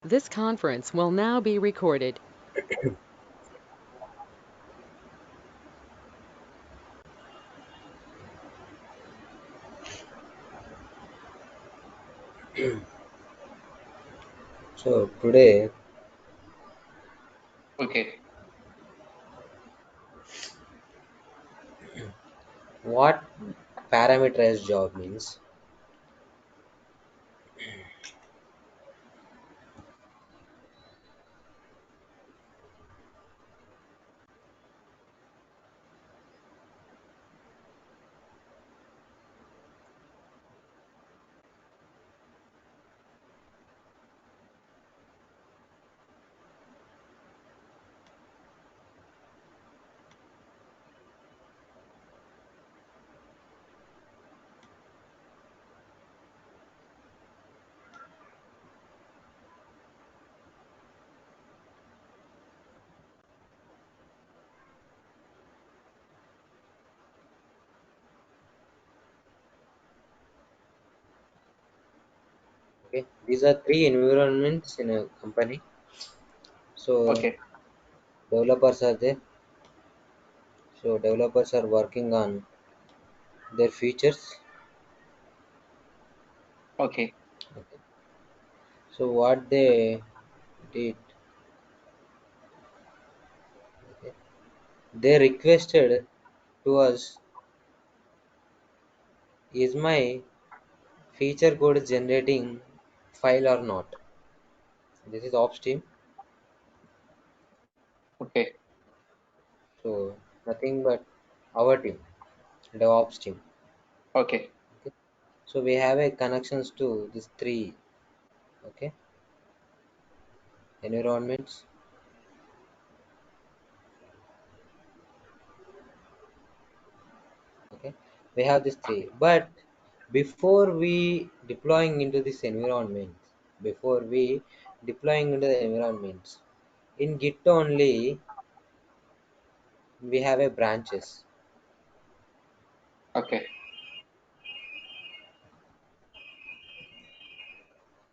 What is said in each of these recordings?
This conference will now be recorded. So today, Okay. what parameterized job means? Okay, these are three environments in a company. So Okay. developers are there. So developers are working on their features. Okay. Okay. So what they did, okay, they requested to us, is my feature code generating file or not? This is ops team. Okay. So nothing but our team, DevOps team. Okay. Okay. So we have a connections to these three, okay, environments. Okay, we have these three, but before we deploying into this environment, before we deploying into the environments, in Git only we have a branches. Okay.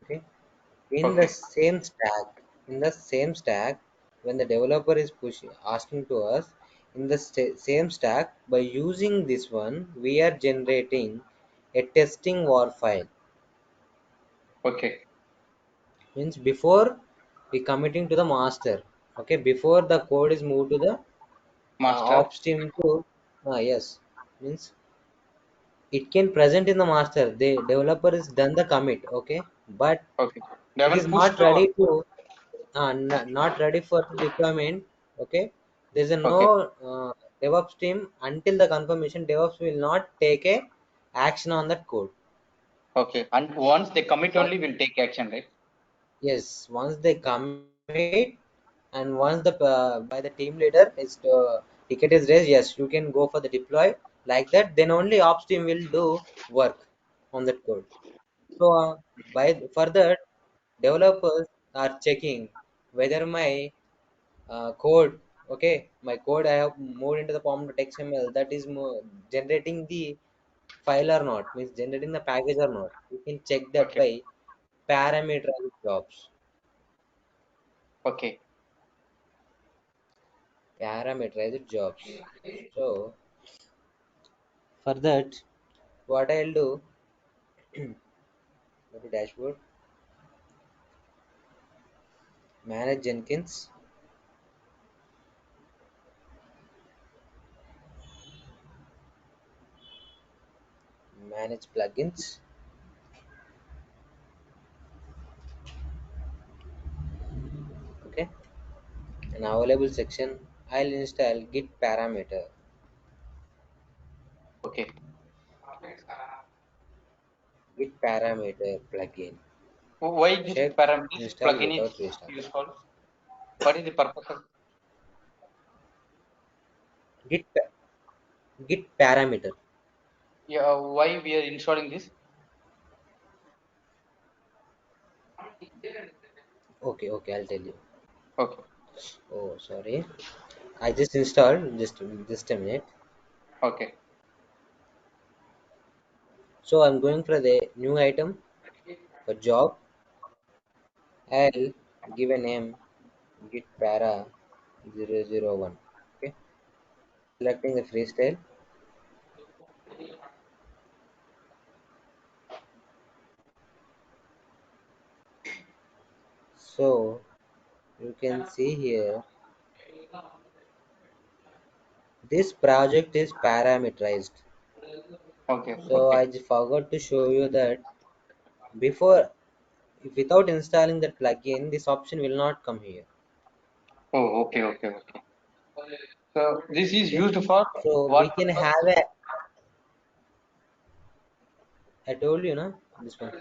Okay, in the Okay. same stack, in the same stack, when the developer is pushing asking to us, in the same stack, by using this one we are generating a testing war file. Okay. Means before we committing to the master, okay, before the code is moved to the Master. ops team to yes, means it can present in the master, the developer is done the commit, okay, but Okay. They it is haven't pushed not to. ready to not ready for the deployment. Okay, there's a no Okay. DevOps team until the confirmation. DevOps will not take a action on that code. Okay. And once they commit But only, we'll take action, right? yes, once they commit, and once the by the team leader is ticket is raised, yes, you can go for the deploy, like that. Then only ops team will do work on that code. So by for that, developers are checking whether my code, okay, my code I have moved into the form.xml, that is generating the file or not, means generating the package or not. You can check that Okay. by parameterized jobs. Okay. Parameterized jobs. So for that, what I'll do, go to dashboard, manage Jenkins, manage plugins, okay, and available section. I'll install git parameter, Okay. git parameter plugin. Why this Check this install plugin is without restart. useful? What is the purpose of? Git git parameter. Yeah. Why we are installing this? Okay, okay, I'll tell you. Okay. Oh, sorry. I just installed. Just a minute. Okay. So I'm going for the new item for job. I'll give a name git para 001. Okay, selecting the freestyle. So you can see here this project is parameterized. Okay, So okay. I just forgot to show you that before, without installing that plugin, this option will not come here. Oh, okay, okay, okay. So this is Okay, used for so we what can purpose? have a. I told you, no, this one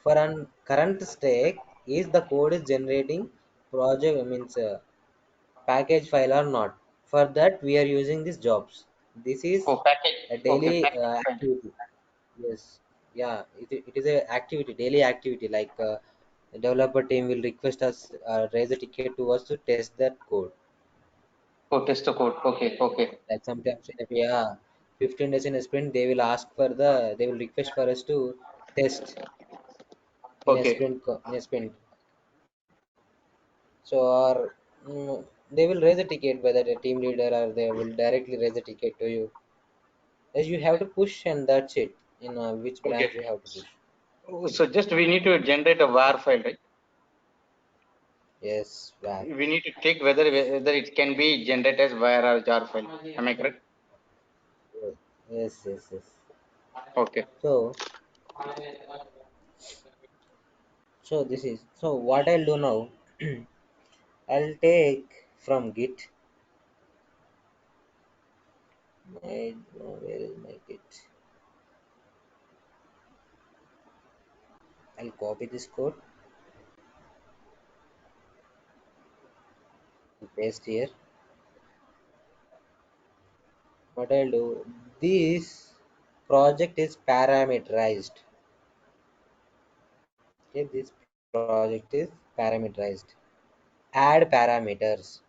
for an current stack is the code is generating project means package file or not. For that we are using these jobs. This is Oh, package. a Okay, daily package file. activity. Yes, yeah, it is a activity, daily activity. Like the developer team will request us, raise a ticket to us to test that code. Oh, test the code. Okay, okay, Like sometimes, if, yeah, 15 days in a sprint, they will ask for they will request for us to test in a okay. in a sprint. So, or they will raise a ticket, whether the team leader or they will directly raise a ticket to you. As you have to push, and that's it. In which Okay. branch you have to push. Oh, so just we need to generate a var file, right? Yes, back. We need to check whether it can be generated as var or jar file. Am I correct? Yes, yes, yes. Okay. So, so this is so what I'll do now. I'll take from Git. Where is my Git? I'll copy this code and paste here. What I'll do, this project is parameterized. Okay, this project is parameterized. Add parameters.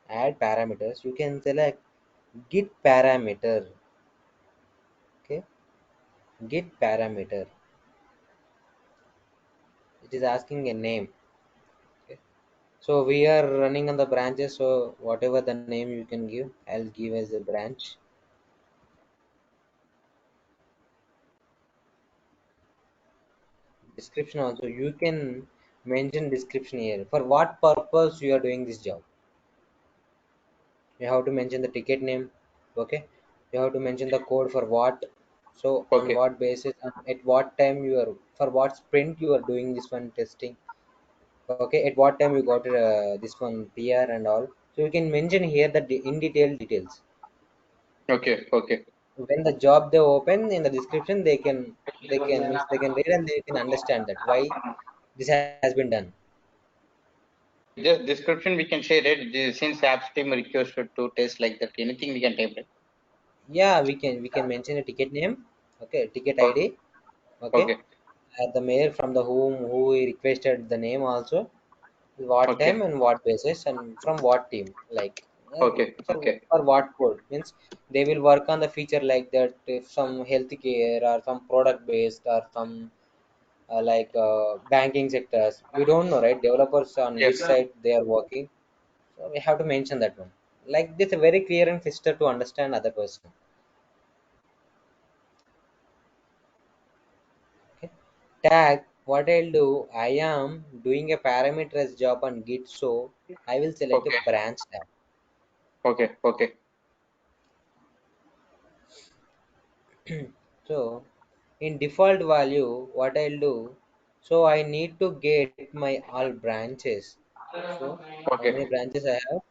Add parameters. You can select git parameter. Okay, git parameter. It is asking a name. Okay. So we are running on the branches. So whatever the name you can give, I'll give as a branch. Description also you can mention description here. For what purpose you are doing this job? You have to mention the ticket name. Okay, you have to mention the code for what, so on Okay. what basis and at what time you are, for what sprint you are doing this one testing. Okay, at what time you got this one PR and all, so you can mention here the in detail details. Okay. Okay. When the job they open in the description, they can means they can read and they can understand that why this has been done. Okay. Just description we can share it since apps team requested to test like that. Anything we can type it. Yeah, we can mention a ticket name. Okay, ticket Okay. ID. Okay, Okay. the mayor from the who he requested the name also, what Okay. time and what basis and from what team, like Okay. Okay. for what code means they will work on the feature like that, if some healthcare or some product based or some banking sectors, we don't know, right? Developers on which Yes. side they are working, so we have to mention that one. Like this, very clear and crystal to understand other person. Okay. Tag, what I'll do, I am doing a parameterized job on Git, so I will select a Okay. branch tag. Okay. Okay. So in default value, what I'll do, so I need to get my all branches. So how many Okay. branches I have?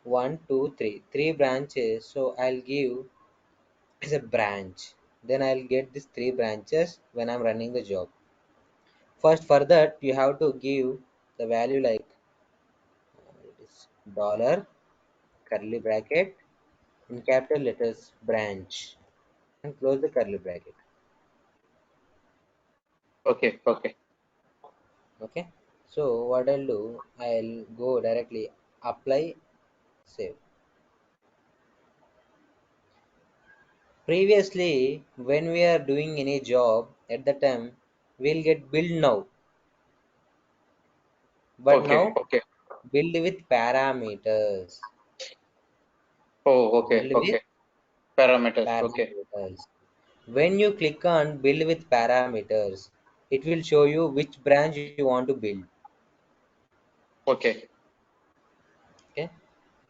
One, two, three. Three branches. So I'll give as a branch. Then I'll get these three branches when I'm running the job. First, for that you have to give the value like it is dollar curly bracket in capital letters branch and close the curly bracket. Okay. Okay. Okay, so what I'll do, I'll go directly apply save. Previously when we are doing any job, at the time will get build now, but Okay, now okay. build with parameters. Oh, okay, Build with okay. Parameters. Okay, parameters. When you click on build with parameters, it will show you which branch you want to build. okay, Okay.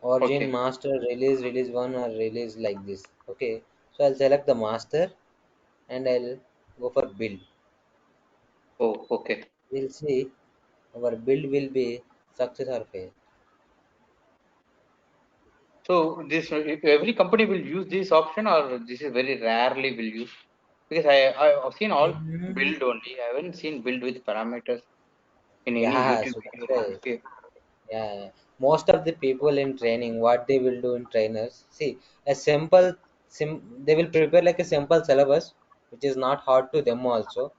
Origin, okay. master, release, release one, or release like this. Okay. So I'll select the master and I'll go for build. Oh, okay. We'll see our build will be success or fail. So this every company will use this option, or this is very rarely will use? Because I've seen all Mhm. build only. I haven't seen build with parameters in any Yeah, YouTube so that's video. why. Okay, Yeah, most of the people in training, what they will do in trainers, see a simple, they will prepare like a simple syllabus, which is not hard to them also.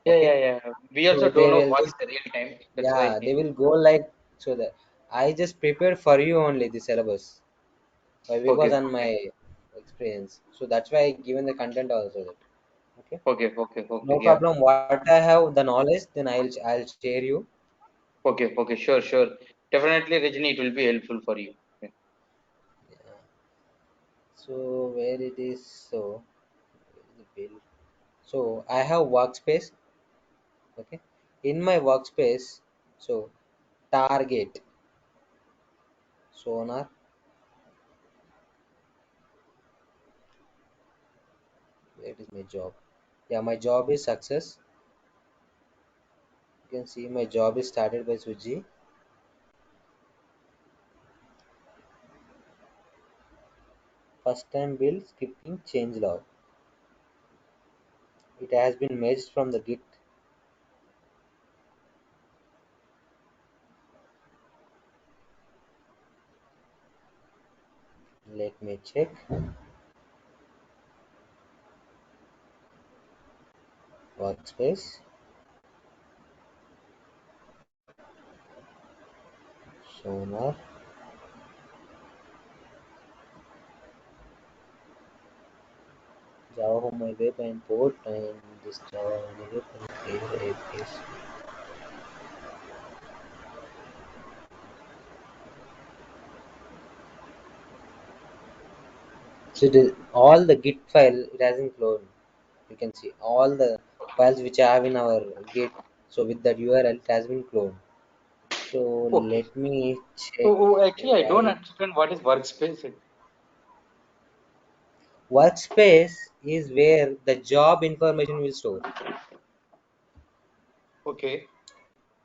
yeah, Okay, yeah, yeah. We also so they don't know will what's just, the real time. That's why. yeah, they will go like so that I just prepared for you only the syllabus. Why? Because Okay, on okay, my experience, so that's why I given the content also that. Okay, okay, okay, okay. no Yeah. problem. What I have the knowledge, then I'll share you. Okay, okay. Sure, sure. Definitely, Rajni, it will be helpful for you. Okay. Yeah. So where it is so the bill. So I have workspace. Okay, in my workspace, so target sonar. Where is my job? Yeah, my job is success. You can see my job is started by Suji. First time build scripting change log. It has been merged from the Git. Let me check. Workspace sonar. Java home my web and port and this Java on my web and create APIs. So all the Git file it has been cloned. You can see all the files which I have in our Git. So with that URL it has been cloned. So Okay. let me check So actually, I don't right. understand what is workspace. Workspace is where the job information will store. Okay,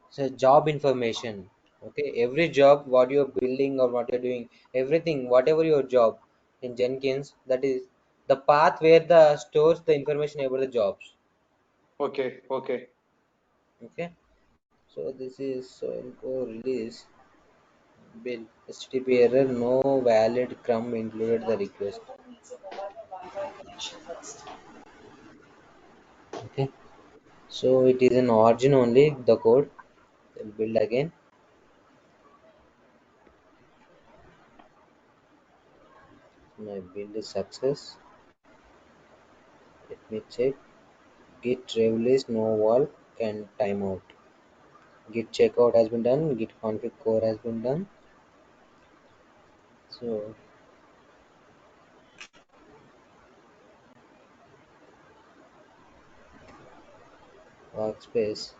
So job information. Okay, every job what you're building or what you're doing, everything, whatever your job in Jenkins, that is the path where the stores the information about the jobs. okay, okay. Okay, so this is so info release bill HTTP error no valid crumb included the request. Okay, so it is an origin only the code. Then build again. My build is success. Let me check. Git release no wall can timeout. Git checkout has been done. Git config core has been done. So workspace.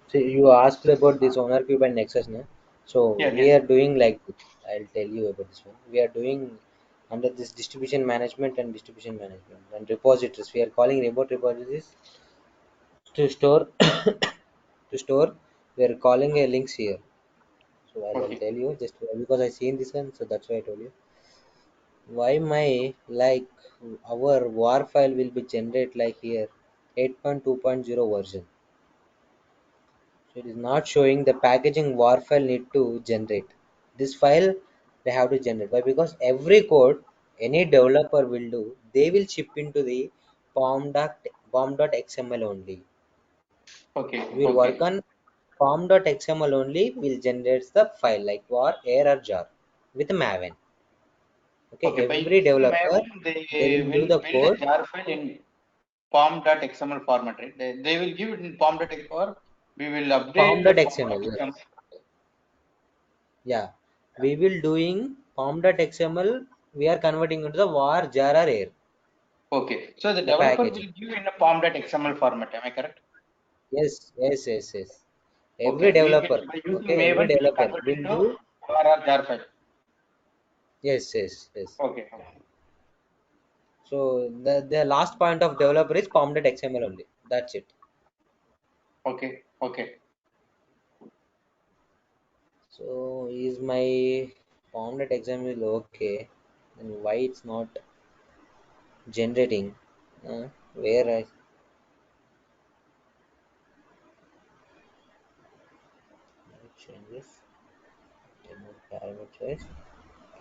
So you asked about this Honor Cube and Nexus, no? So Yes, we yes. are doing like this. I'll tell you about this one. We are doing under this distribution management and repositories. We are calling remote repositories to store to store. We are calling a links here. So I'll Okay. tell you just because I seen this one, so that's why I told you. Why my like our war file will be generate like here 8.2.0 version. So it is not showing the packaging war file need to generate. This file they have to generate. Why? Because every code any developer will do, they will ship into the pom.xml only. Okay. We will work Okay. on pom.xml only will generate the file like war, air or jar with Maven. Okay, Okay. By every using developer Maven, they they will do will the build a code. jar file in pom.xml format, right? They will give it in pom.xml, or we will update the Pom.xml, yes. pom.xml. Yeah. We will doing pom.xml, we are converting into the var, jar or air, Okay. So the the developer will packaging. give in a pom.xml format. Am I correct? Yes, yes, yes, yes. Every Okay. We will, developer, by using okay, every Maven, we'll developer convert will into do, var or jar file. yes, yes, yes. Okay. Okay. So the last point of developer is pom.xml only. That's it. Okay. Okay. So is my pom.xml okay? And why it's not generating? Where I changes, parameters.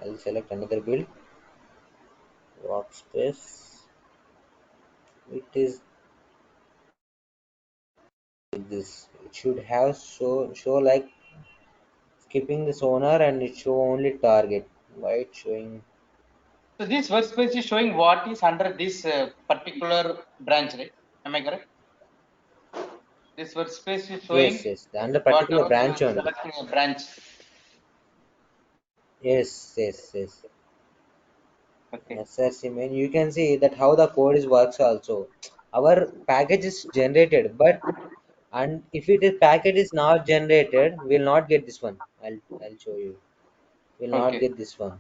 I'll select another build, workspace. It is like this. It should have show like skipping the sonar and it show only target. Why it's showing? So this workspace is showing what is under this particular branch, right? Am I correct? This workspace is Yes, showing yes. Under particular whatever you branch are only. selecting a branch. Yes, yes, yes. Okay. SRC main. You can see that how the code is works also. Our package is generated, but and if it is package is not generated, we'll not get this one. I'll show you. We'll not Okay. get this one.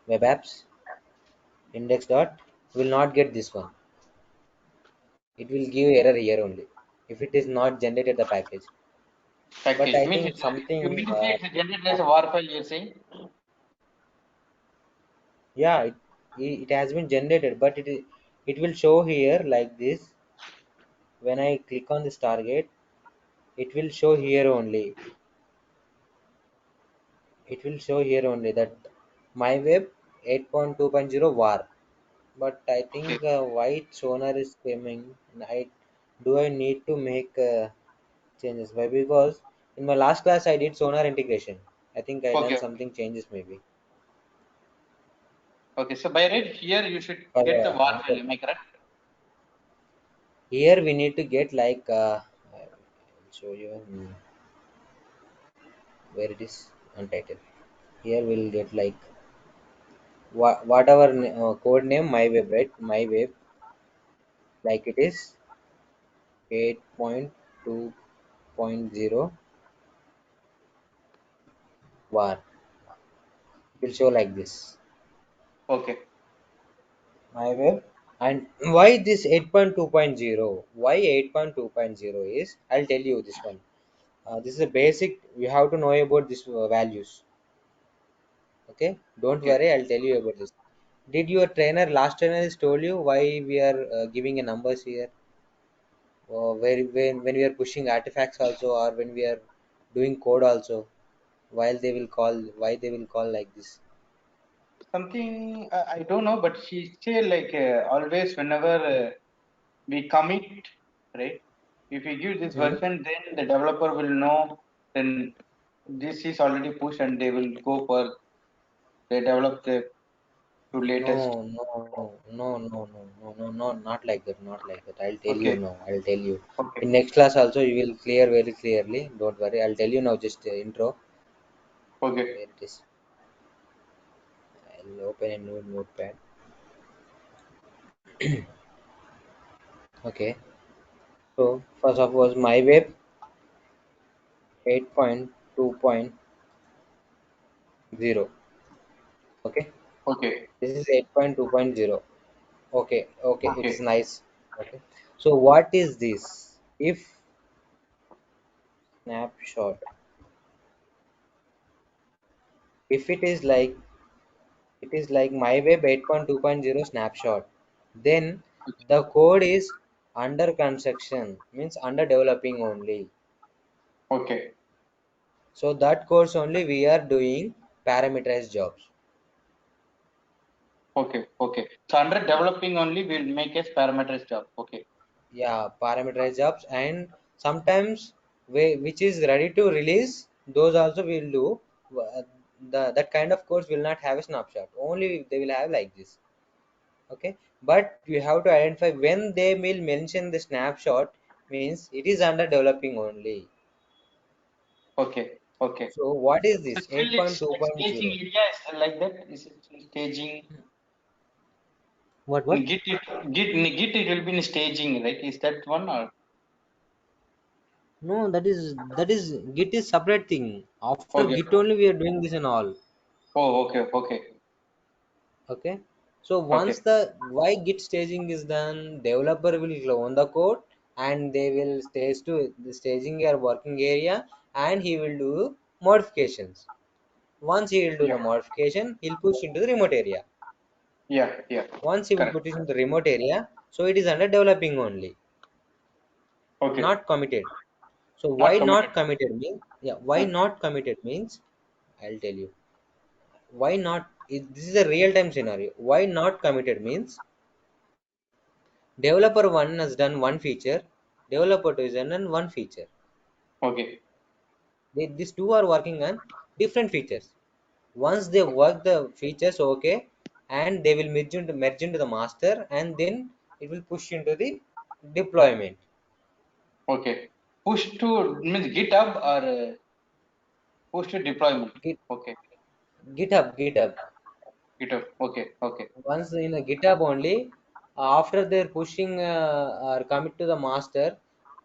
Web apps index dot will not get this one. It will give error here only if it is not generated the package. But Package I means think it's you something mean to say it's generated as a war file, you're saying? yeah, it has been generated, but it will show here like this. When I click on this target, it will show here only. It will show here only that my web 8.2.0 var. But I Okay. think white sonar is coming. And I need to make changes? Why? Because in my last class I did sonar integration. I think I done Okay. something changes maybe. Okay. So by right here you should For get the war file, another am I correct? here we need to get like I'll show you where it is untitled. Here we'll get like whatever code name my web, right? My web like it is 8.2.0 var. It will show like this. Okay. My web. And why this 8.2.0? Why 8.2.0 is, I'll tell you this one. This is a basic, you have to know about these values. Okay, don't Okay. worry, I'll tell you about this. Did your trainer, last trainer, has told you why we are giving a numbers here? Or when we are pushing artifacts also, or when we are doing code also, while they will call, why they will call like this? Something I don't know, but she say like always whenever we commit, right? If we give this Hmm? version, then the developer will know. Then this is already pushed, and they will go for they develop the to latest. No, no, no, no, no, no, no, no, not like that, not like that. I'll tell you Okay. now. I'll tell you. Okay. In next class also, you will clear very clearly. Don't worry. I'll tell you now. Just intro Okay. where it is. I'll open a new notepad. Okay. So first of all, my web 8.2.0. Okay, Okay. this is 8.2.0. Okay, okay, it is Okay. nice. Okay, so what is this? If snapshot, if it is like my web 8.2.0 snapshot, then the code is under construction, means under developing only. Okay. So that course only we are doing parameterized jobs. Okay. Okay. So under developing only we'll make a parameter job. Okay. Yeah, parameterized jobs, and sometimes which is ready to release, those also will do. Uh, that kind of course will not have a snapshot. Only they will have like this. Okay, but you have to identify when they will mention the snapshot means it is under developing only. Okay. Okay. So what is So this still it's like staging 8.2.0? area is like that. Is it in staging? What In what? Git it will be in staging, right? Is that one or? No, that is Git is separate thing. After Okay. Git only we are doing this and all. Oh, okay. Okay. Okay, so Okay. once the why Git staging is done, developer will clone the code and they will stage to the staging your working area, and he will do modifications. Once he will do Yeah. the modification, he'll push into the remote area. Yeah. Yeah. Once he will Correct. put it in the remote area, so it is under developing only, Okay. not committed. So Not why committed. not committed means, yeah, why Hmm. not committed means, I'll tell you. Why not? This is a real time scenario. Why not committed means developer 1 has done one feature, developer 2 has done one feature. Okay. These two are working on different features. Once they work the features, okay, and they will merge into the master, and then it will push into the deployment. Okay. Push to means GitHub or push to deployment. Git, Okay. GitHub. GitHub. Okay. Okay. Once in a GitHub only, after they're pushing or commit to the master,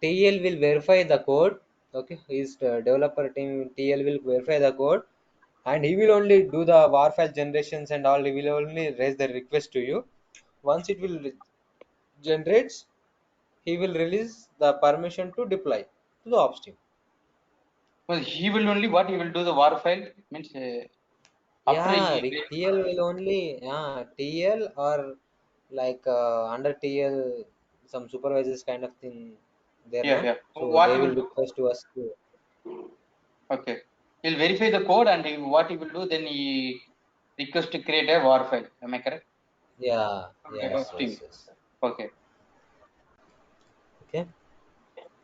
TL will verify the code. Okay, his developer team TL will verify the code, and he will only do the war file generations and all. He will only raise the request to you. Once it will generates, he will release the permission to deploy to the ops team. Well, he will only what he will do the war file means after Yeah, he TL will only, yeah, TL or like under TL, some supervisors kind of thing there, yeah, na. yeah. So What they he will will do? request to us to, Okay. He'll verify the code and what he will do then he request to create a war file. Am I correct? yeah, From yes, DevOps team. yes, yes. Okay. Okay,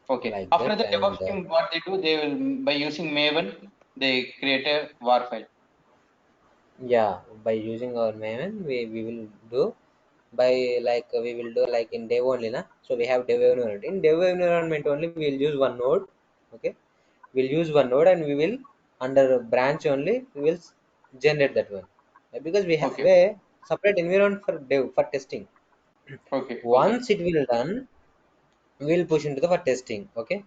Okay. like After that, the and DevOps team, what they do, they will by using Maven, they create a war file. yeah, by using our maven, we will do by like we will do like in dev only, na. So we have dev environment. In dev environment only, we will use one node. Okay, we'll use one node and we will under branch only we will generate that one. Because we have Okay. a separate environment for dev for testing. Okay. Okay. Once it will done, we'll push into the for testing. Okay,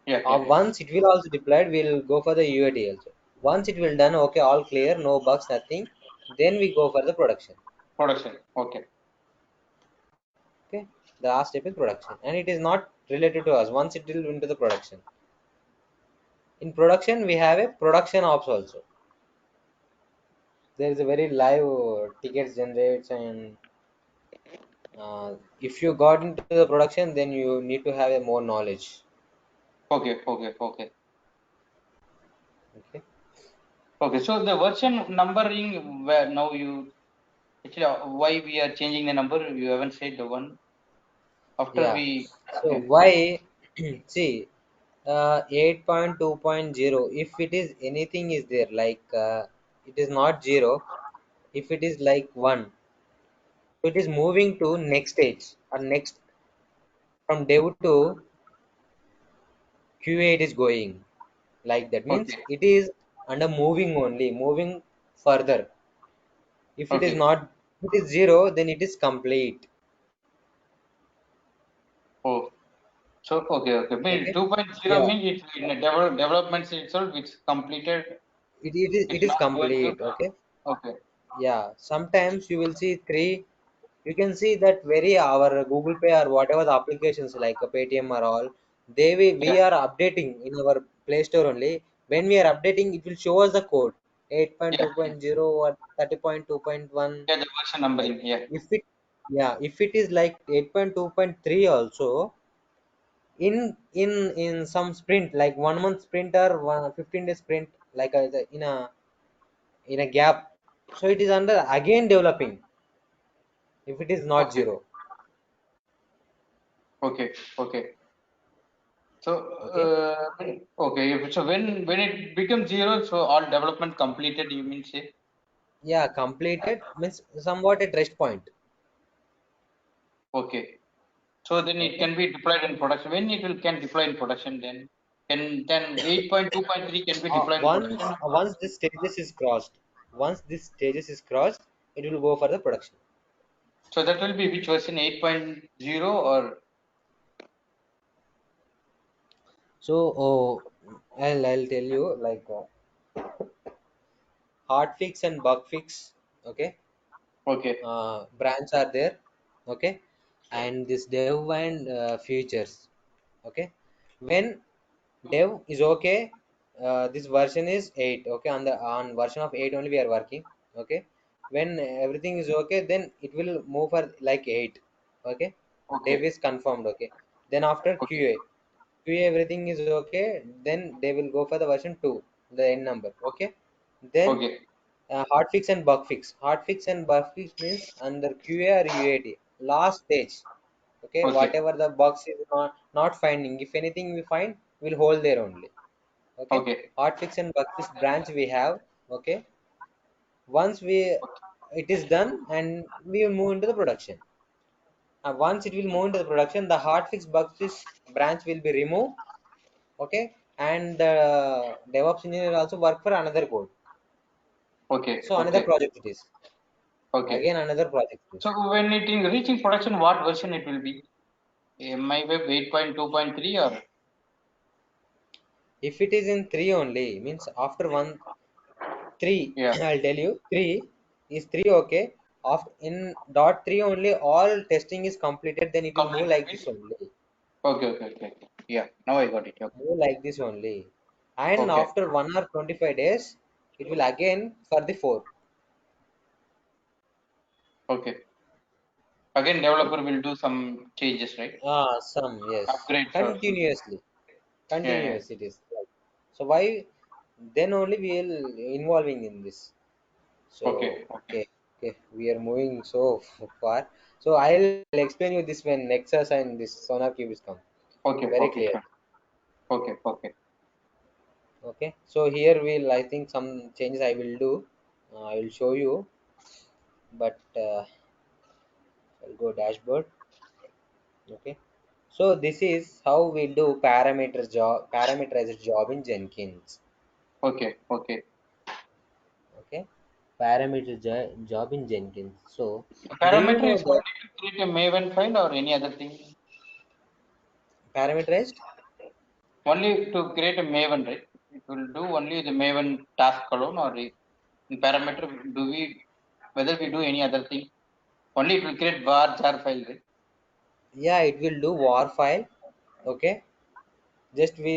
Yeah. Yeah. Yeah. once it will also deployed, we'll go for the UAT also. Once it will done, okay, all clear, no bugs, nothing, then we go for the production. Production. Okay. Okay, the last step is production, and it is not related to us. Once it will into the production, in production we have a production ops also. There is a very live tickets generates, and if you got into the production, then you need to have a more knowledge. Okay. Okay. Okay. Okay, Okay. So the version numbering where now you actually why we are changing the number, you haven't said the one after yeah, we so yeah. why see 8.2.0, if it is anything is there like it is not 0, if it is like 1, it is moving to next stage or next, from dev to QA it is going, like that means Okay. it is under moving only, moving further. If it is Okay. not, if it is 0, then it is complete. Oh. So okay. Mean Okay. 2.0 Yeah, means it's in the development itself. It's completed. it It's is not going to. complete. Okay. Okay. Yeah, sometimes you will see three. You can see that very our Google Pay or whatever the applications like a Paytm or all, we Yeah. are updating in our Play Store only. When we are updating, it will show us the code Yeah. 8.2.0 or 30.2.1. Yeah. The version Like numbering. Yeah. if it, yeah, if it is like 8.2.3 also in some sprint like 1 month sprint or 15 day sprint like in a gap, so it is under again developing if it is not Okay. zero. Okay. Okay. So, Okay. okay. So when it becomes zero, so all development completed. You mean say? Yeah, completed means somewhat at rest point. Okay. So then it Okay. can be deployed in production. When it will can deploy in production, then 8.2.3 can be deployed in production. Once this stages is crossed, once this stages is crossed, it will go for the production. So that will be which version 8.0 or So I'll tell you like hard fix and bug fix. Okay. okay, Branch are there. Okay. And this dev and futures. Okay. When dev is okay, this version is 8. Okay, on version of 8 only we are working. Okay, when everything is okay, then it will move for like 8. Okay, dev okay, is confirmed. Okay, then after okay, QA everything is okay, then they will go for the version 2, the end number. Okay, then okay, hotfix and bug fix. Hotfix and bug fix means under QA or UAT last stage. Okay, okay, whatever the bugs is not finding, if anything we find, we'll hold there only. Okay, okay, hotfix and bug fix branch we have. Okay, once it is done and we will move into the production. Once it will move into the production, the hotfix bug fix branch will be removed. Okay, and the DevOps engineer also work for another code. okay, So another okay, project it is. okay. Again another project it is. So when it in reaching production, what version it will be? My web 8.2.3 or If it is in three only, means after one three, yeah. I'll tell you three is three. Okay, after in dot three only all testing is completed. Then it will move Completed like means this only. okay. Yeah, now I got it. Okay, Move like this only. And okay, after 1 or 25 days, it will again for the four. okay. Again, developer will do some changes, right? Some yes, Upgrades or something. continuously, Yeah. continuous it is. Like, so why then only we will involving in this. So Okay, okay, okay, we are moving so far. So I'll explain you this when Nexus and this Sonar Cube is come. Very okay, clear. sure. Okay. Okay. So here will I think some changes I will do. I will show you, but I'll go dashboard. Okay. So this is how we do parameterized job in Jenkins. Okay. Okay. Job in Jenkins. So do you Parameter know is that only to create a Maven file or any other thing. parameterized? Only to create a Maven, right? It will do only the Maven task alone, or in parameter do we whether we do any other thing? Only it will create var jar file, right? Yeah, it will do war file. Okay. Just we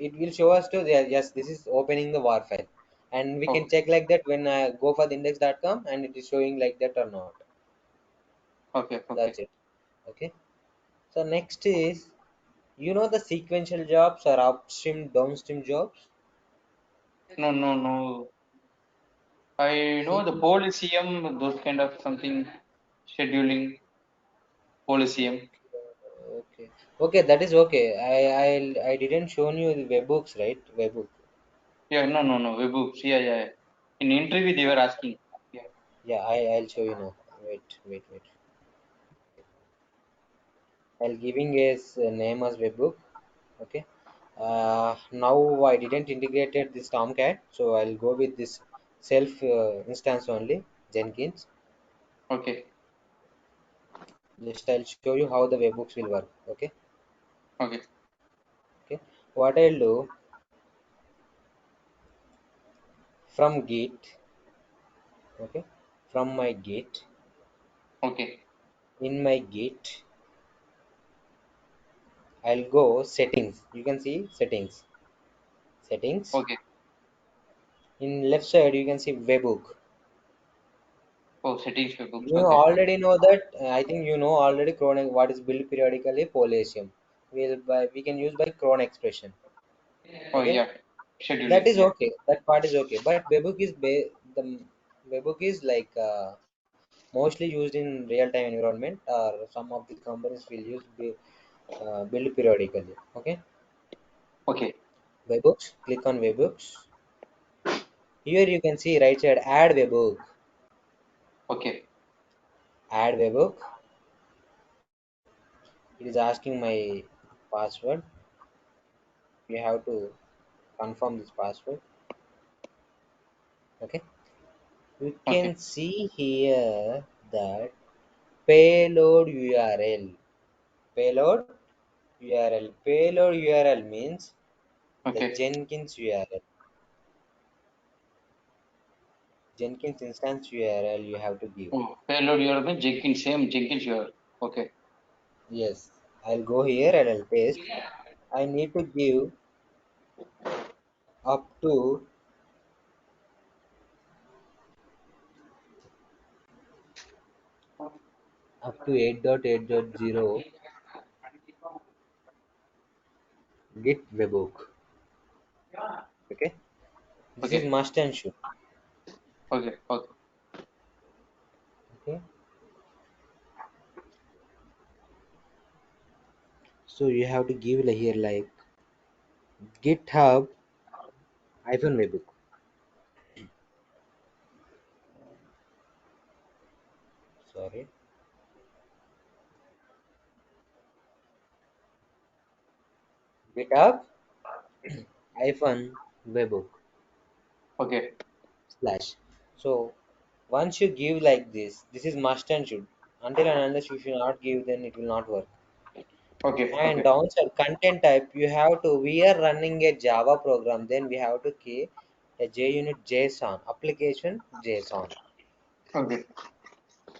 it will show us to yeah, yes, this is opening the war file, and we can Okay, check like that when I go for the index.com and it is showing like that or not. okay. That's it. Okay. So next is, the sequential jobs or upstream downstream jobs. No. I know the Sequential. Policium, those kind of something scheduling Policium. Okay. Okay, that is okay. I didn't show you the webhooks, right? Webhook. Yeah, no. Webhooks. Yeah. In interview they were asking. Yeah. Yeah, I'll show you now. Wait. I'll giving his name as webhook. Okay. Now I didn't integrated this Tomcat, so I'll go with this self instance only, Jenkins. Okay. Just I'll show you how the webhooks will work. Okay. Okay. what I'll do from Git, okay, from my Git, Okay. in my Git, I'll go settings. You can see settings. Settings. Okay. In left side, you can see webhook. Oh, settings for books. You Okay. already know that. I think you know already cron what is built periodically Polasium. We can use by cron expression. Oh, Okay, yeah. that Scheduling. is Yeah. okay. That part is okay. But the webhook is like mostly used in real time environment, or some of the companies will use build periodically. Okay, Okay. webhooks. Click on webhooks. Here you can see right side add webhook. Okay. Add webhook. It is asking my password. You have to confirm this password. Okay, you can Okay. see here that payload URL. Payload URL means the Okay. Jenkins instance URL you have to give. Oh, payload URL Jenkins, same Jenkins URL. Okay. Yes, I'll go here and I'll paste. I need to give up to up to 8.8.0 git webhook. Okay, this is Okay. must and should. Okay. Okay. Okay, so you have to give here like GitHub webhook. Sorry, GitHub webhook Okay. slash. So once you give like this is must and should. Until and unless you should not give, then it will not work. Okay. And Okay. downside content type, you have to. We are running a Java program, then we have to key a JUnit JSON application JSON. Okay.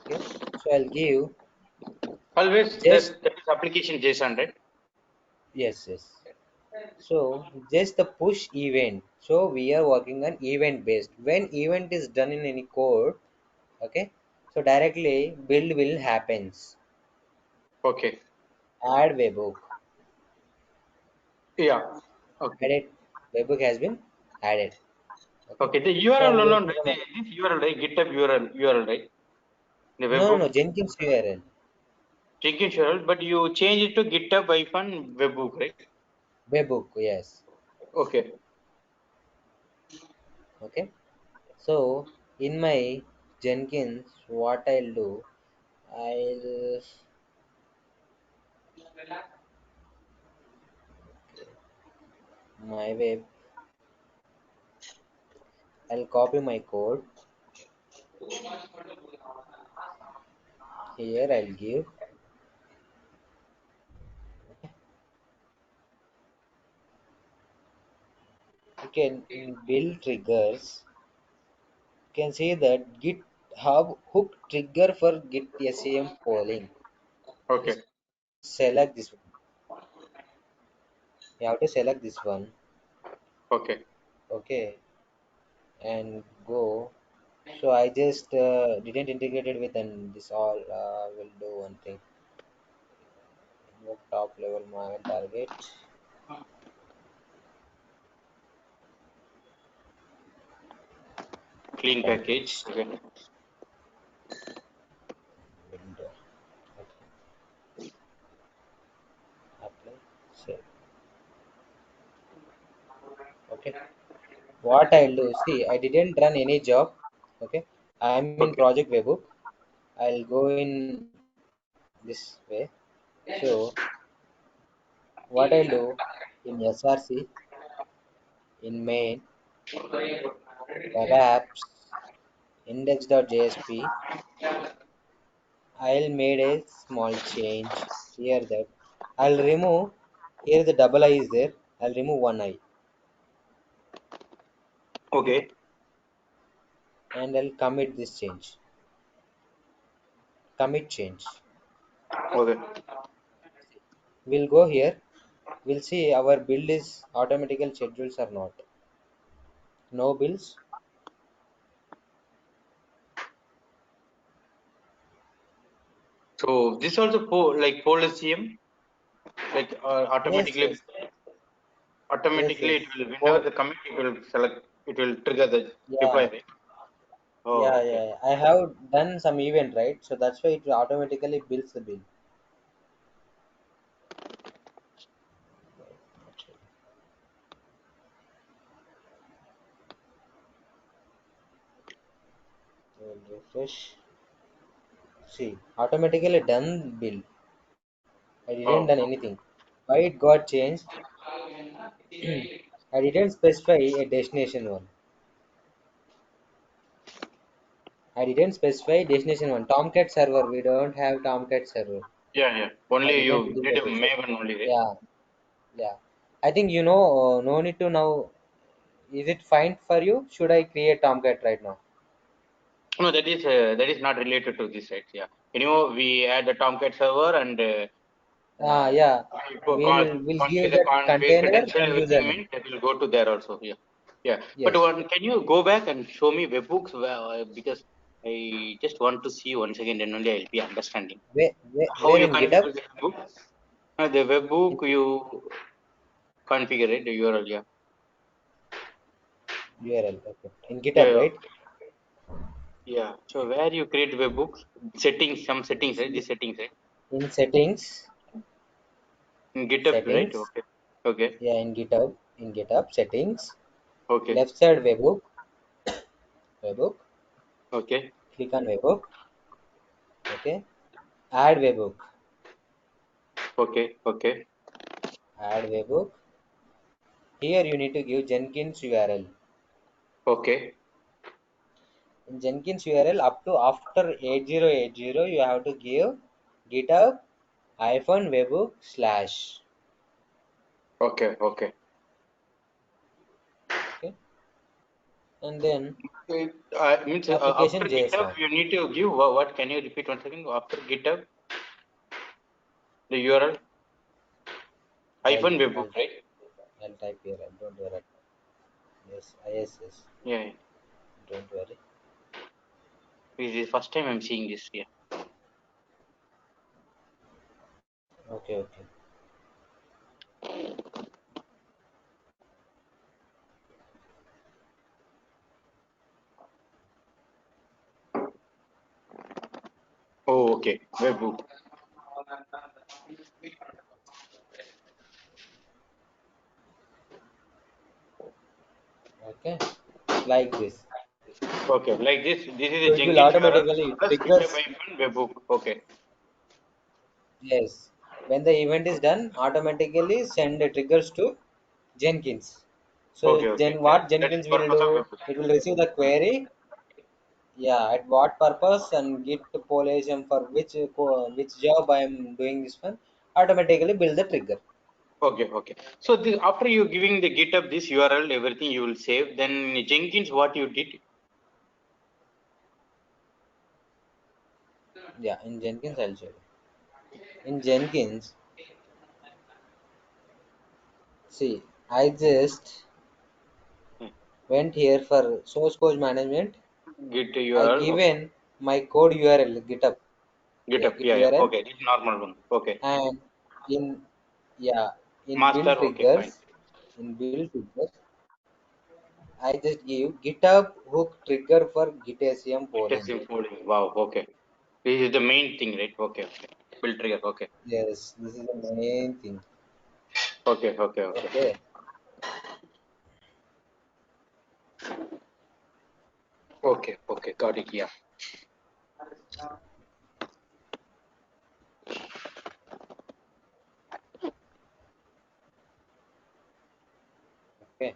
Okay, so I'll give Always just that is application JSON, right? yes. So just the push event. So we are working on event based. When event is done in any code, okay. So directly build will happens. Okay. Add webhook. Yeah. Okay. Added webhook has been added. Okay. Okay. The So URL I'll go alone, to right? the This URL, right? GitHub URL, right? The no webhook. Jenkins URL. Jenkins URL, but you change it to GitHub hyphen webhook, right? Webhook, yes. Okay. Okay. So in my Jenkins, what I'll do, I'll my web, I'll copy my code here. I'll give. You can in build triggers. You can see that GitHub hook trigger for Git SAM polling. Okay. Just select this one. You have to select this one. Okay. Okay, and go. So I just didn't integrate it with and this all will do one thing. Go top level my target. Clean package. Package. Okay. Window. Okay. Apply. Save. Okay. What I'll do, see, I didn't run any job. Okay. I'm in Okay. project webhook. I'll go in this way. So what I'll do in SRC, in main, web apps, index.jsp, I'll made a small change here that I'll remove here the double I is there. I'll remove one I Okay. and I'll commit this change. Commit change. Okay. We'll go here. We'll see our build is automatically schedules or not. No builds. So this also like poll SCM, like Yes, yes, yes, automatically yes. it will, whenever For the commit it will select, it will trigger the deploy, yeah, right? yeah, Oh, okay. yeah, yeah. I have done some event, right? So that's why it automatically builds the build. We'll refresh. See, automatically done build. I didn't Oh, done anything. Why it got changed? I didn't specify a destination one. I didn't specify destination one. Tomcat server. We don't have Tomcat server. yeah, yeah. I Only didn't you do did the a specify. Maven only, right? Yeah, yeah. I think no need to now. Is it fine for you? Should I create Tomcat right now? No, that is not related to this, right? Yeah. We add the Tomcat server and uh, Yeah. we We'll configure give the that config container credential, and everything username. means that will go to there also. Yeah. Yeah. But Yes. can you go back and show me webhooks? Well, because I just want to see once again, then only I'll be understanding. How Where you in GitHub? configure the webhook? The webhook you configure it, the URL, yeah. URL. Okay. In Yeah, GitHub, yeah. right? Yeah. So where you create webhooks, settings, some settings, right? See, These settings, right? in settings, In GitHub, right? settings. Okay. Okay. Yeah, in GitHub settings. Okay. Left side webhook, webhook. Okay. Click on webhook. Okay. Add webhook. Okay. Okay. Add webhook. Here you need to give Jenkins URL. Okay. In Jenkins URL up to after 8080 you have to give GitHub hyphen webhook slash. Okay. Okay. Okay. And then Means after application GitHub, JSON. you need to give what? Can you repeat once again? After GitHub, the URL I'll hyphen webhook, I'll right? I'll type here. Don't worry. Yes, ISS. Yeah. Yeah. Don't worry. This is the first time I'm seeing this. Yeah. Okay, okay. Oh, okay. Webhook. Okay. Like this. Okay. Like this. This is So a it will Jenkins URL automatically plus GitHub triggers. hyphen webhook. Okay. Yes. When the event is done, automatically send the triggers to Jenkins. So Okay. Okay. then what That is Jenkins will purpose of do? webhook. It will receive the query. Yeah, at what purpose and git polation for which job I am doing this one. Automatically build the trigger. Okay. Okay. So after you giving the GitHub this URL, everything you will save. Then Jenkins, what you did? Yeah, in Jenkins I'll show you. In Jenkins, see, I just Hmm. went here for source code management. Git I URL. Okay. given my code URL GitHub. Yeah, GitHub. Git Yeah. Yeah. URL Okay. This is normal one. Okay. and in yeah in Master. build Okay. Fine. triggers in build triggers I just give GitHub hook trigger for GitSCM It is polling. including. Wow. Okay. This is the main thing, right? Okay. Okay. Build trigger. Okay. Yes, this is the main thing. Okay. Okay. Okay. Okay. Okay. Okay. Got it. Yeah. Okay.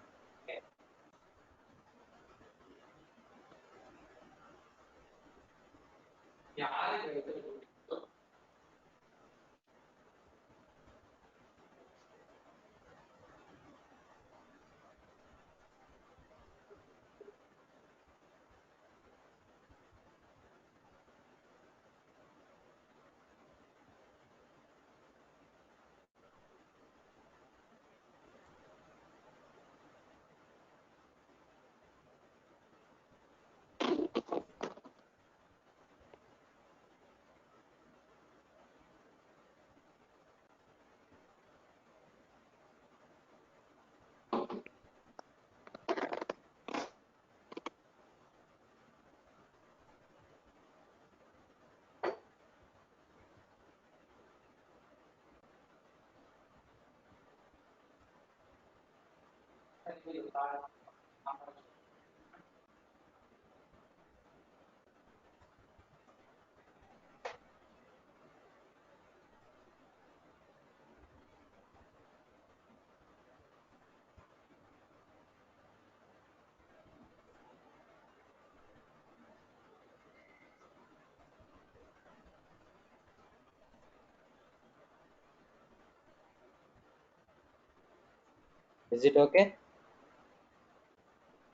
Is it okay?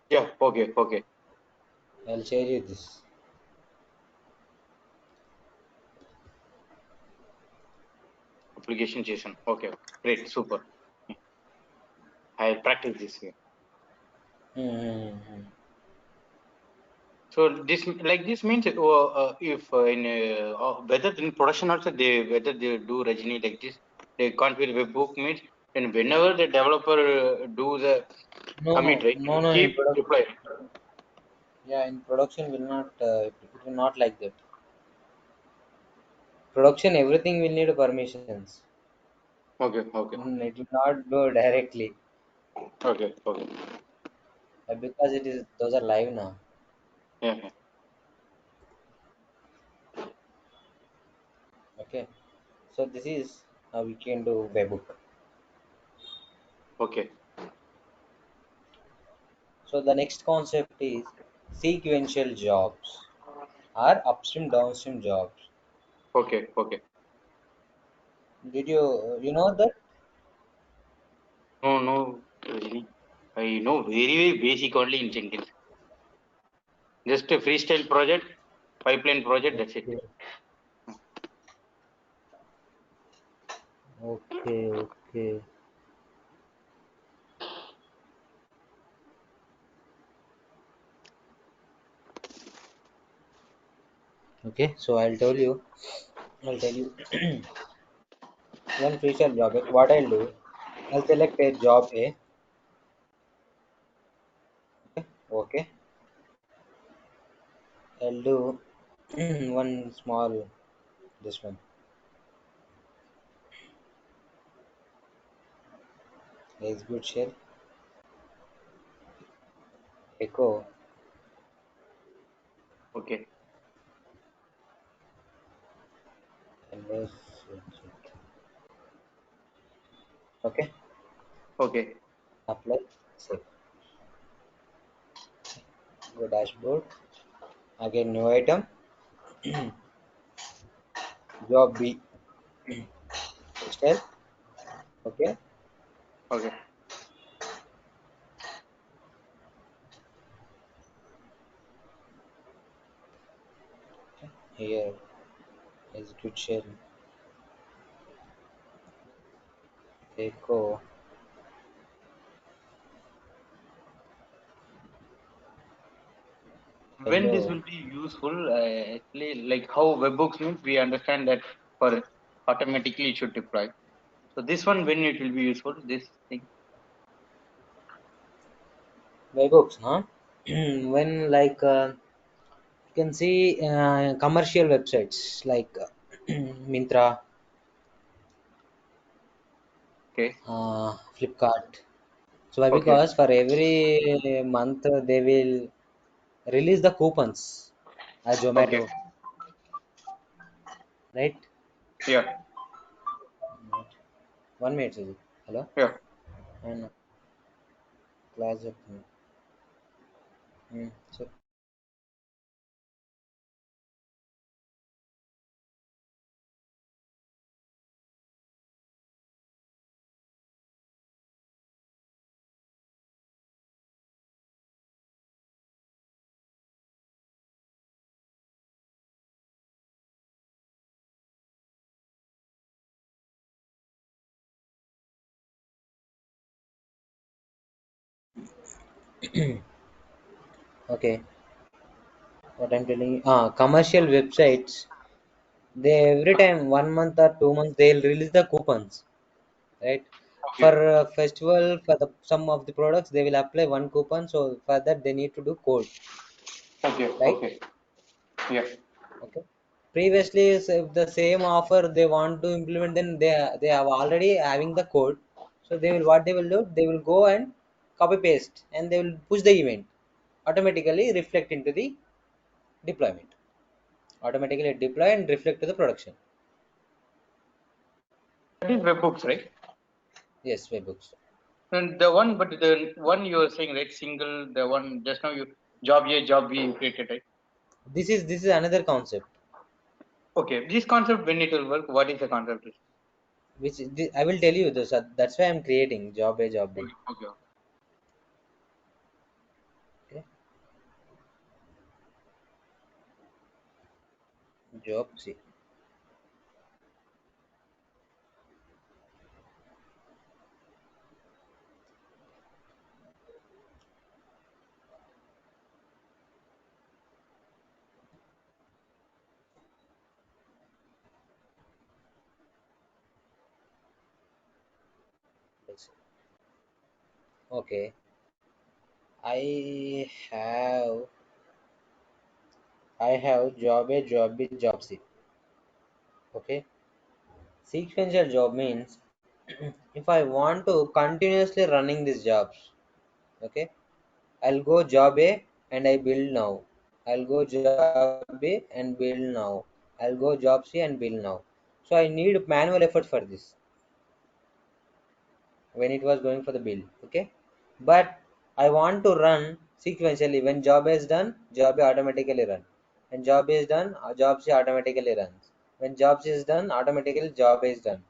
Yeah, okay, okay. I'll share you this. Application JSON. Okay, great, super. I'll practice this way. Mm-hmm. So this means if in whether in production also whether they do Rajini like this, they can't be webhook means then whenever the developer do the commit, right, it No, will no. In keep production, deploy. yeah, in production will not. It will not like that. Production, everything will need permissions. Okay, okay, It will not go directly okay, okay. because it is. Those are live now. Yeah, yeah. Okay. So this is how we can do webhook. Okay, So the next concept is sequential jobs or upstream downstream jobs. okay, okay. Did you know that? No, no, Rajini. I know very basic only in Jenkins. Just a freestyle project, pipeline project. That's it. Okay, okay, okay. Okay, so I'll tell you one freestyle job. What I'll do, I'll select a job A. Okay, I'll do one small this one. Execute shell echo Okay, canvas. Okay, okay, apply save. Go dashboard. Again, new item. Job B. Style. Okay, okay. here execute shell echo. When this Hello. will be useful, actually, like how webhooks means we understand that for automatically it should deploy. So this one, when it will be useful, this thing. Webhooks, huh? When like you can see commercial websites like Mintra, Okay, Flipkart. So why? okay, Because for every month they will release the coupons as okay. Zomato, right? Yeah, 1 minute, Suji. Hello? yeah. And class of so okay. What I'm telling you, commercial websites, they every time 1 month or 2 months they'll release the coupons, right? For Okay, festival, for the some of the products they will apply one coupon, so for that they need to do code, okay, right? okay. Yeah, Okay, previously if the same offer they want to implement, then they have already having the code, so they will, what they will do, they will go and copy paste, and they will push the event automatically reflect into the deployment, automatically deploy and reflect to the production. That is webhooks, right? Yes, webhooks. And the one you were saying, right? Single, the one just now you job A you created, right? This is another concept, Okay, this concept when it will work, what is the concept? which I will tell you this. That's why I'm creating job A, job B. Okay, okay. Okay, job C. Yes. Okay, I have job A, job B, job C. Okay, sequential job means if I want to continuously running these jobs, okay, I'll go job A and I build now. I'll go job B and build now. I'll go job C and build now. So I need manual effort for this when it was going for the build. Okay. But I want to run sequentially. When job A is done, job A automatically run. When job A is done, job C automatically runs. When job C is done, automatically job A is done.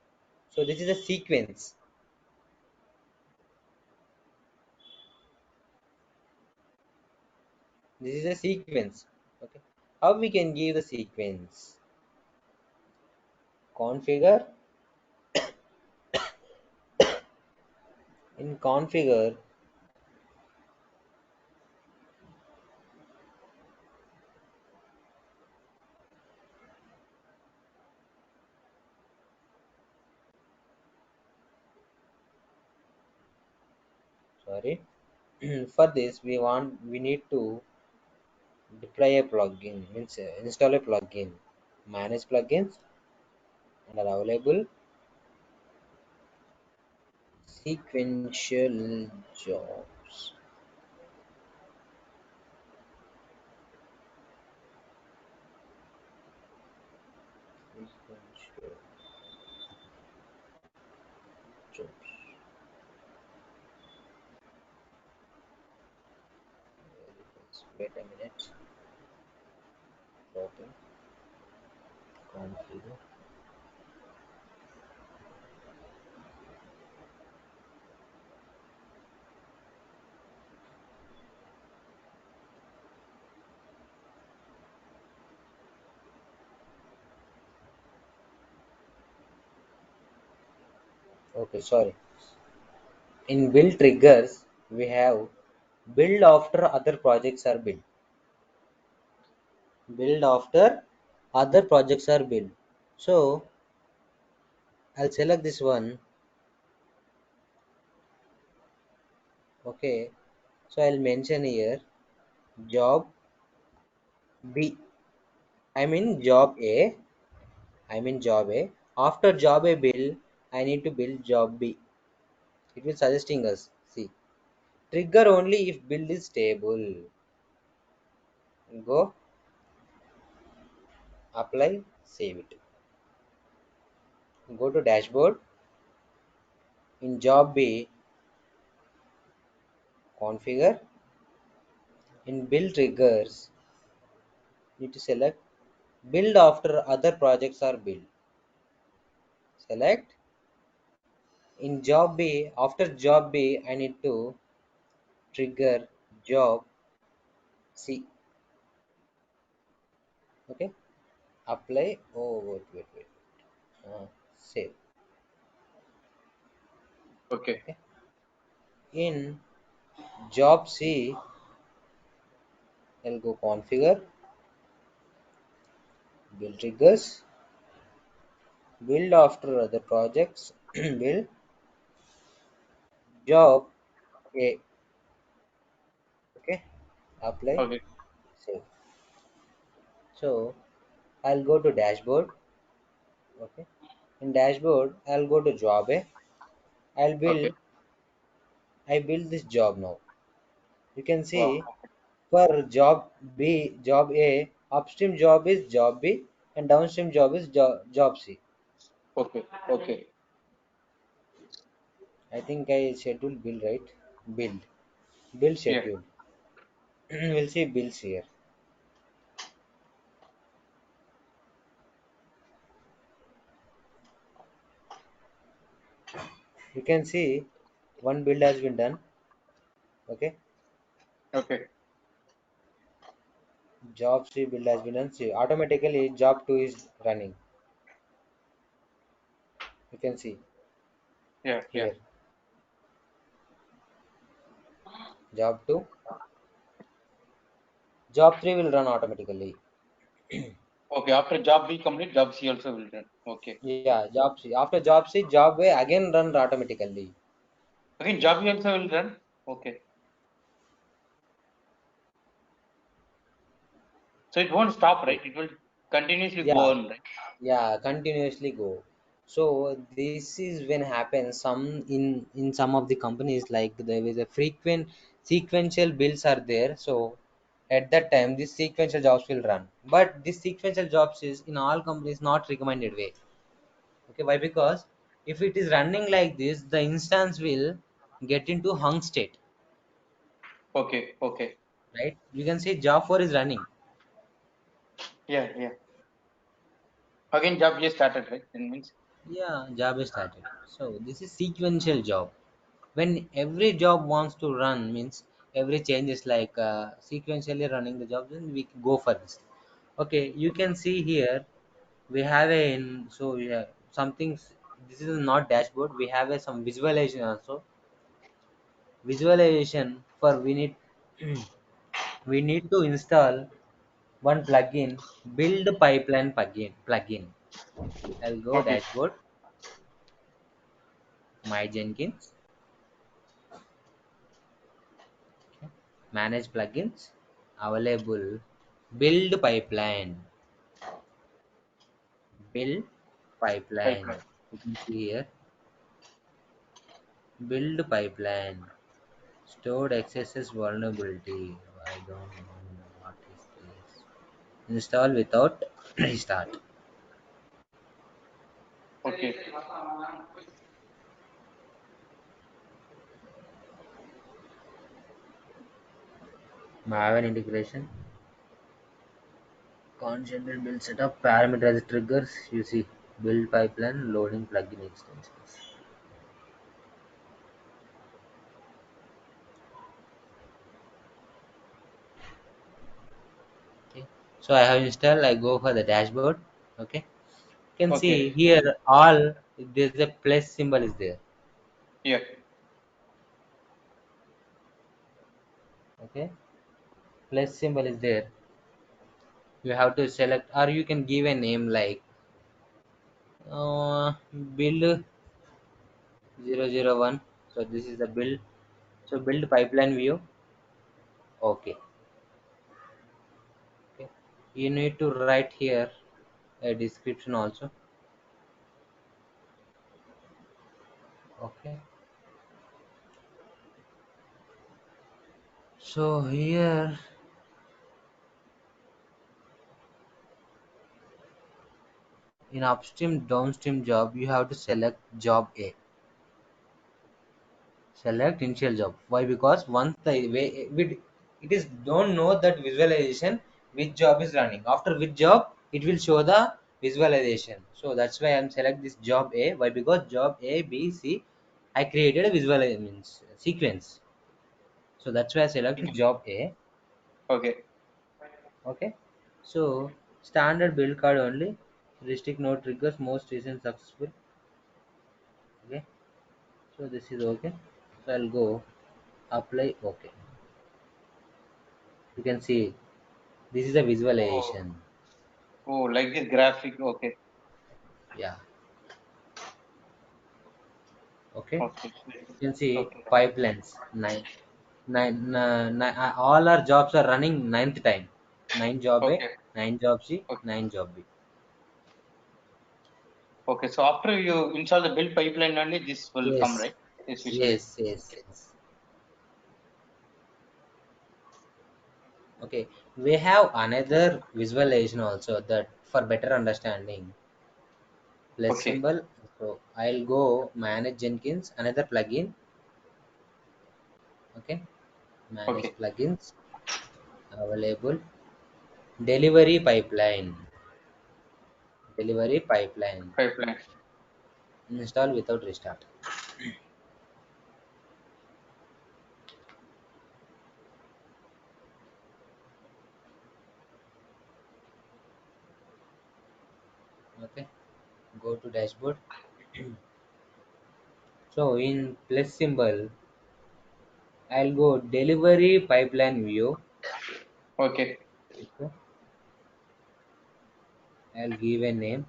So this is a sequence. This is a sequence. Okay. How we can give the sequence? Configure. In configure, sorry, for this we need to deploy a plugin, means install a plugin, manage plugins, and are available sequential jobs. Sequential jobs. Wait a minute. Open configure. Okay, sorry. In build triggers, we have build after other projects are built. Build after other projects are built. So I'll select this one. Okay, so I'll mention here job B. I mean job A. After job A build, I need to build job B. It will suggesting us. See, trigger only if build is stable. Go apply, save it. Go to dashboard. In job B, configure. In build triggers, need to select build after other projects are built. Select. In job B, after job B, I need to trigger job C. Okay, apply. Oh, wait. Save. Okay. Okay. In job C, I'll go configure, build triggers, build after other projects, build job A. Okay, apply, Okay. save. So I'll go to dashboard. Okay, in dashboard, I'll go to job A. I'll Okay. build I build this job now. You can Wow. see for job B, job A, upstream job is job B, and downstream job is job C. Okay. Okay. I think I schedule build, right? Build. Build Yeah. schedule. We'll see builds here. You can see one build has been done. Okay. Okay. Job C build has been done. See, automatically job 2 is running. You can see Yeah. Yeah. here. Job 2. Job 3 will run automatically. Okay. After job B complete, job C also will run. Okay. Yeah, job C. After job C, job A again run automatically. Again, job B also will run. Okay. So it won't stop, right? It will continuously go Yeah, on, right? yeah, continuously go. So this is when happens some in some of the companies, like there is a frequent sequential builds are there. So at that time this sequential jobs will run, but this sequential jobs is in all companies not recommended way. Okay, why? Because if it is running like this, the instance will get into hung state, Okay. Okay. right? You can see job 4 is running. Yeah. Yeah. Again, job just started, right? That means. Yeah, job is started. So this is sequential job. When every job wants to run, means every change is like sequentially running the job, then we go for this. Okay, you can see here we have a so we have something. This is not dashboard. We have a some visualization also. Visualization for we need we need to install one plugin, build pipeline plugin. I'll go Okay. dashboard, my Jenkins, manage plugins, available, build pipeline, build pipeline. Pipeline. You can see here, build pipeline, stored accesses vulnerability. I don't know what is this. Install without restart. Okay. Maven integration, concentrate build setup, parameterize triggers. You see, build pipeline, loading plugin extensions. Okay, so I have installed. I go for the dashboard. Okay, you can see Okay. here all there's a plus symbol is there. Yeah. Okay, plus symbol is there. You have to select, or you can give a name like build 001. So this is the build. So build pipeline view. Okay, okay, you need to write here a description also. Okay, so here in upstream downstream job you have to select job A. Select initial job. Why? Because once the way it is don't know that visualization which job is running. After which job it will show the visualization. So that's why I'm select this job A. Why? Because job A, B, C, I created a visualization means sequence. So that's why I select Okay. job A. Okay. Okay. So standard build card only. Restrict no triggers. Most recent successful. Okay. So this is okay. So I'll go apply. Okay. You can see this is a Oh. visualization. Oh, like this graphic. Okay. Yeah. Okay. Okay. You can see Okay. pipelines. All our jobs are running ninth time. Nine job A, Okay. nine job C, Okay. nine job B. Okay. So after you install the build pipeline only, this will come, Yes. right? This visualization. Yes. Yes. Okay. Yes. Okay, we have another visualization also that for better understanding. Plus Okay. symbol. So I'll go manage Jenkins, another plugin. Okay, manage Okay. plugins available. Delivery pipeline. Delivery pipeline. Pipeline. Install without restart. Okay, go to dashboard. So in plus symbol, I'll go delivery pipeline view. Okay. Okay. I'll give a name.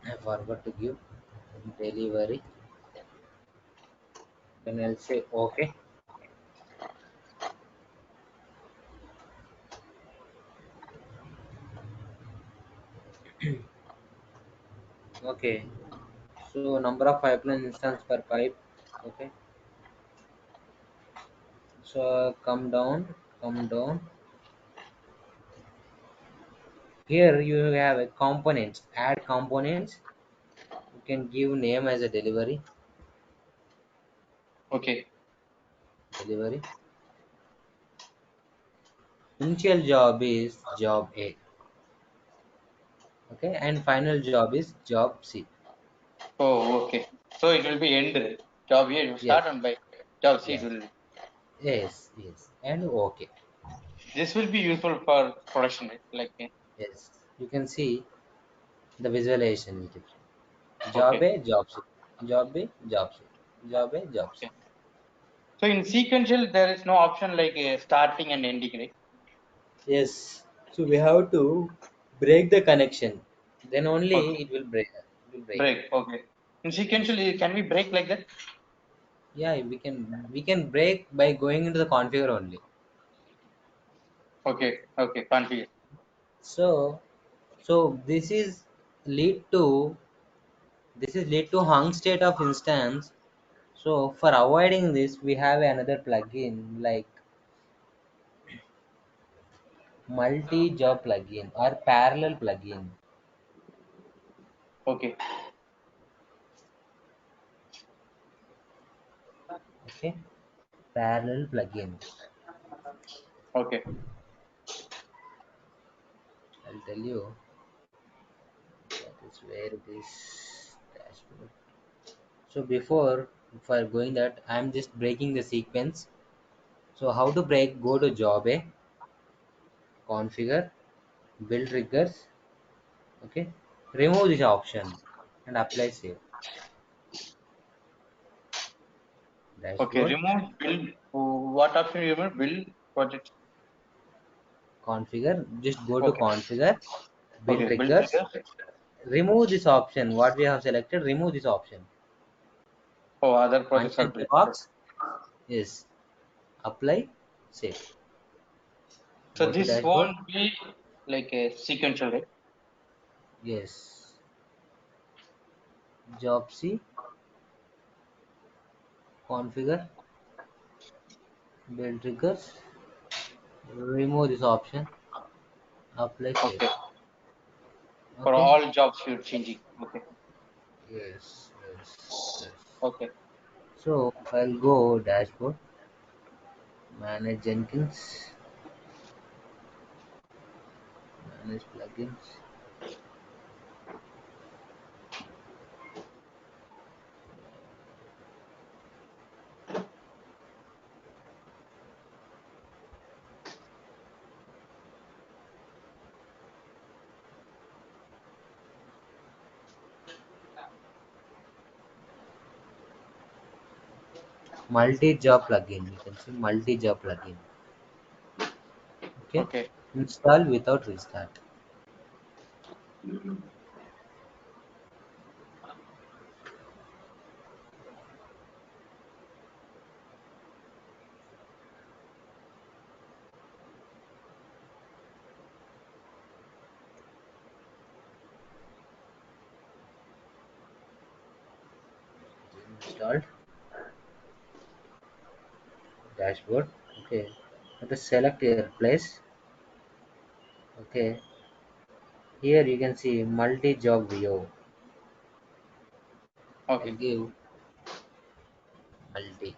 I forgot to give delivery. Then I'll say okay. Okay. So number of pipeline instance per pipe. Okay. So come down. Here you have a components. Add components. You can give name as a delivery. Okay. Delivery. Initial job is job A. Okay, and final job is job C. Oh, okay. So it will be end. Job A will Yes, start and by job C it yes, will. yes, and okay. This will be useful for production, right? Like, Yes, you can see the visualization is different. Job okay. A, job C. Job B, job C. Job A, job C. Okay. So in sequential, there is no option like starting and ending, right? Yes. So we have to break the connection. Then Okay. only it will break. It will break. Break. Okay. In sequential, Yes. can we break like that? Yeah, we can break by going into the configure only. Okay. Okay. Configure. So lead to this is lead to hung state of instance. So for avoiding this, we have another plugin like multi-job plugin or parallel plugin. Okay. Okay, parallel plugin. Okay. I'll tell you that is where it is dashboard. So before for going that, I'm just breaking the sequence. So how to break? Go to job A, configure, build triggers. Okay, remove this option and apply save. Okay. Dashboard, Remove build. What option you remove? Build project. configure. Just go to Okay. configure, build Okay. Build triggers. trigger. Remove this option. What we have selected. Remove this option. Oh, other projects are Uncheck the built. box. Yes. Apply. Save. So Go to this dashboard. won't be like a sequential, right? Yes. Job C. Configure. Build triggers. Remove this option. Apply. Save. Okay. For Okay. all jobs you're changing. Okay. Yes. Yes. Okay. So I'll go dashboard. Manage Jenkins. Manage plugins. Multi-job plugin. You can see multi-job plugin. Okay. Okay. Install without restart. Installed. Dashboard. Okay. Let us select your place. Okay, here you can see multi-job view. I'll Okay. give multi.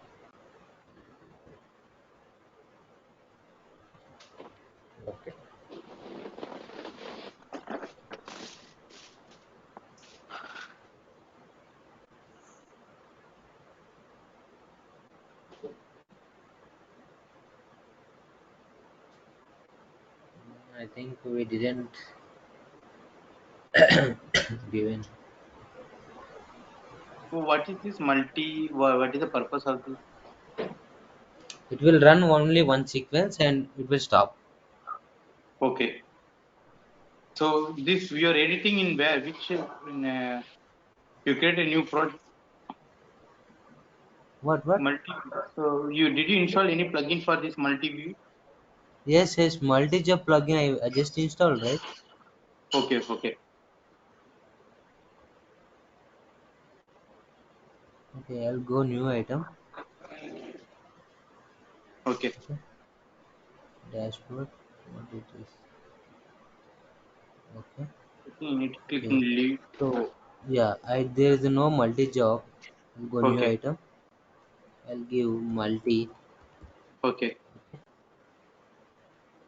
Okay. I think we didn't given. So what is this multi? What is the purpose of this? It will run only one sequence and it will stop. Okay. So this we are editing in where? Which in you create a new project What? multi. So you did you install any plugin for this multi view? Yes, multi-job plugin I just installed, right? Okay. Okay. Okay, I'll go new item. Okay. Okay, dashboard. What it is? Okay, You need to click okay. in lead. So yeah, I there is no multi-job. I'll go new Okay. item. I'll give multi, Okay.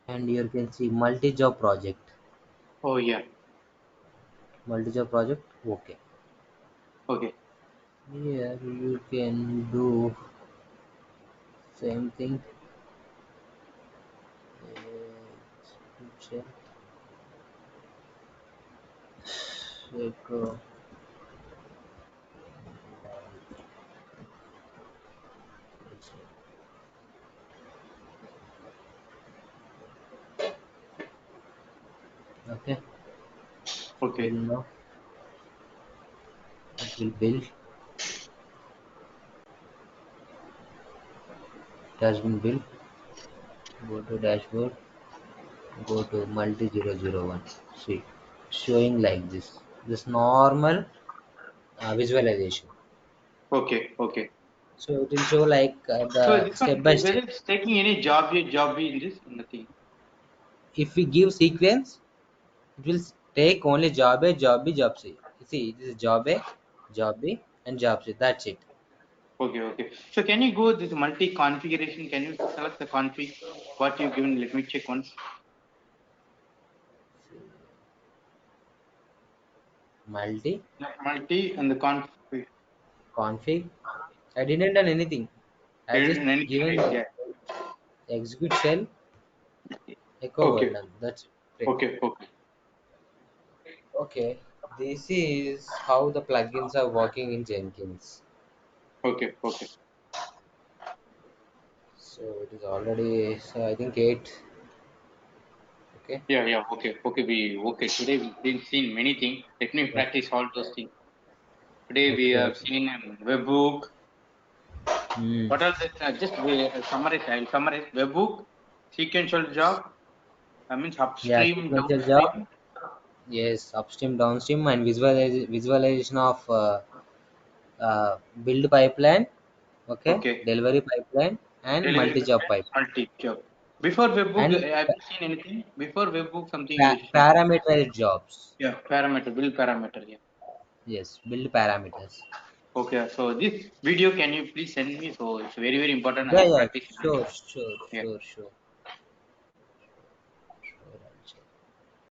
and you can see multi-job project. Oh yeah. Multi-job project. Okay. Okay. Here you can do same thing. Description. Like, okay, Okay. build now. It will build. It has been built. Go to dashboard. Go to multi 001. See, showing like this. This normal visualization. Okay. Okay. So it will show like So the this one step by whether step. it's taking any job in this nothing. If we give sequence, it will take only job A, job B, job C. You see, this is job A, job B, and job C. That's it. Okay. Okay. So can you go this multi configuration? Can you select the config? What you given? Let me check once. Multi Multi and the config. config. I didn't done anything. I just Anything right? given Yeah. execute shell echo word Okay. done. That's it. Okay. Okay. Okay, this is how the plugins are working in Jenkins. Okay. Okay. So it is already, so I think 8. Okay. Yeah. Yeah. Okay. Okay. Okay. Today we didn't seen many things. Let me Okay. practice all those things. Today we Okay. have Okay. seen webhook. Hmm. What are the just summarize? I will summarize webhook, sequential job. I means Yeah, upstream, sequential job. downstream. Yes, upstream, downstream, and visualization of build pipeline. Okay, Okay. delivery pipeline and Delivery multi-job pipeline, pipeline multi-job. Before webhook, and have you seen anything? Before webhook, something you seen? parameterized jobs. Yeah, parameter, build parameter. Yeah. Yes, build parameters. Okay, so this video can you please send me? So it's very important. I Yeah, will yeah, practice. sure, sure, Yeah. sure, sure.